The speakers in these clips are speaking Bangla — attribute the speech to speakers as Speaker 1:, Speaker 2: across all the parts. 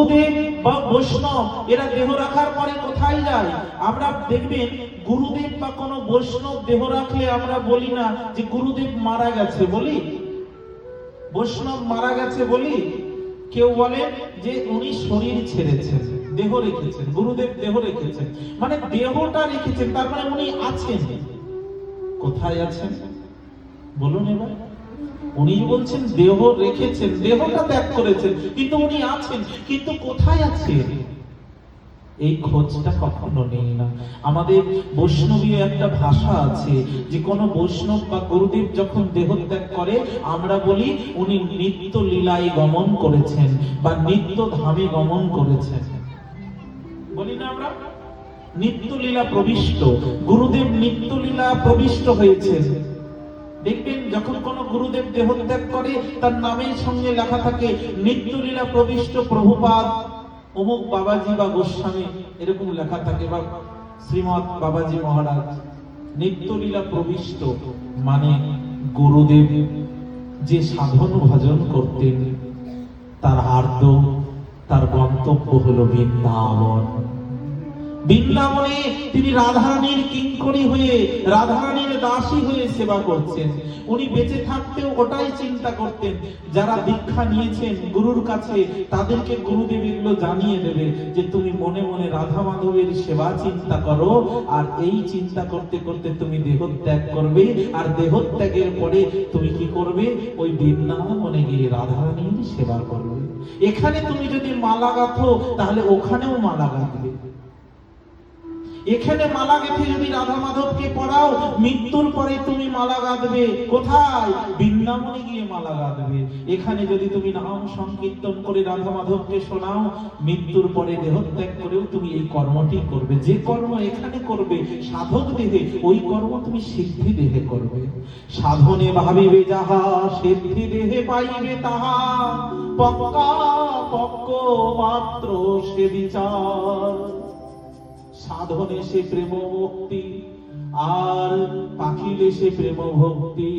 Speaker 1: গুরুদেব বা বৈষ্ণব এরা দেহ রাখার পরে কোথায় যায়? আমরা দেখবেন গুরুদেব বা কোনো বৈষ্ণব দেহ রাখলে আমরা বলি না যে গুরুদেব মারা গেছে, বলি? বৈষ্ণব মারা গেছে বলি? কেউ বলে যে উনি শরীর ছেড়েছেন, দেহ রেখেছেন, গুরুদেব দেহ রেখেছেন, মানে দেহটা রেখেছেন, তার মানে উনি আছেন। কোথায় আছেন বলুন এবার? উনি বলছেন দেহ রেখেছেন, দেহটা ত্যাগ করেছেন, কিন্তু উনি আছেন, কিন্তু কোথায় আছেন এই খোঁজটা কখনো নেই না। আমাদের বৈষ্ণবীয় একটা ভাষা আছে যে কোনো বৈষ্ণব বা গুরুদেব যখন দেহ ত্যাগ করে আমরা বলি উনি নিত্য লীলায় গমন করেছেন বা নিত্য ধামে গমন করেছেন, বলি না আমরা? নিত্য লীলা প্রবিষ্ট, গুরুদেব নিত্য লীলা প্রবিষ্ট হয়েছে। দেখবেন যখন কোন গুরুদেব দেহ ত্যাগ করে তার নামের সঙ্গে লেখা থাকে নিত্য লীলা প্রবিষ্ট প্রভুপাদ অমুক বাবাজি বা গোস্বামী, এরকম লেখা থাকে, বা শ্রীমৎ বাবাজি মহারাজ। নিত্য লীলা প্রবিষ্ট মানে গুরুদেব যে সাধন ভজন করতেন তার আর্দ্র, তার গন্তব্য হলো বৃন্দাবন। বৃন্দাবনে তিনি রাধারানীর কিঙ্করী হয়ে, রাধারানীর দাসী হয়ে সেবা করছেন। উনি বেঁচে থাকতেও ওটাই চিন্তা করতেন, যারা দীক্ষা নিয়েছেন গুরুর কাছে তাদেরকে গুরুদেব এগুলো জানিয়ে দেবে যে তুমি মনে মনে রাধা মাধবের সেবা চিন্তা করো, আর এই চিন্তা করতে করতে তুমি দেহ ত্যাগ করবে, আর দেহ ত্যাগের পরে তুমি কি করবে? ওই বৃন্দাবনে গিয়ে রাধারানীর সেবা করবে। এখানে তুমি যদি মালা গাঁথো তাহলে ওখানেও মালা গাঁথবে। এখানে মালা গেঁথে যদি রাধা মাধবকে পড়াও, মৃত্যুর পরে তুমি মালা গাঁথবে কোথায়? বৃন্দাবনে গিয়ে মালা গাঁথবে। এখানে যদি তুমি নাম সংকীর্তন করে রাধা মাধবকে শোনাও, মৃত্যুর পরে দেহত্যাগ করেও তুমি এই কর্মটি করবে। যে কর্ম এখানে করবে সাধক দেহে, ওই কর্ম তুমি সিদ্ধি দেহে করবে। সাধনে ভাবিবে যাহা, সিদ্ধি দেহে পাইবে তাহা, পক্কা পক্ক মাত্র সে বিচার। সাধনে সে প্রেম ভক্তি, আর পাখিলে সে প্রেম ভক্তি।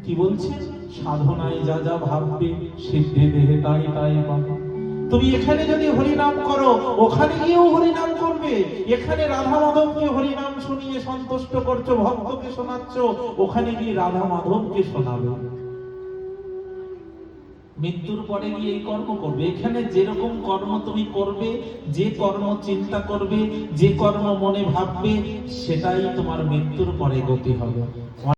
Speaker 1: কি বলছেন? সাধনায় যা যা ভাববে সিদ্ধি দেহে তাই তাই পাবে। তুমি এখানে যদি হরিনাম করো, ওখানে গিয়েও হরিনাম করবে। এখানে রাধা মাধবকে হরিনাম শুনিয়ে সন্তুষ্ট করছো, ভক্তকে শোনাচ্ছ, ওখানে গিয়ে রাধা মাধবকে শোনাবে। মৃত্যুর পরে গিয়ে এই কর্ম করবে। এখানে যেরকম কর্ম তুমি করবে, যে কর্ম চিন্তা করবে, যে কর্ম মনে ভাববে, সেটাই তোমার মৃত্যুর পরে গতি হবে।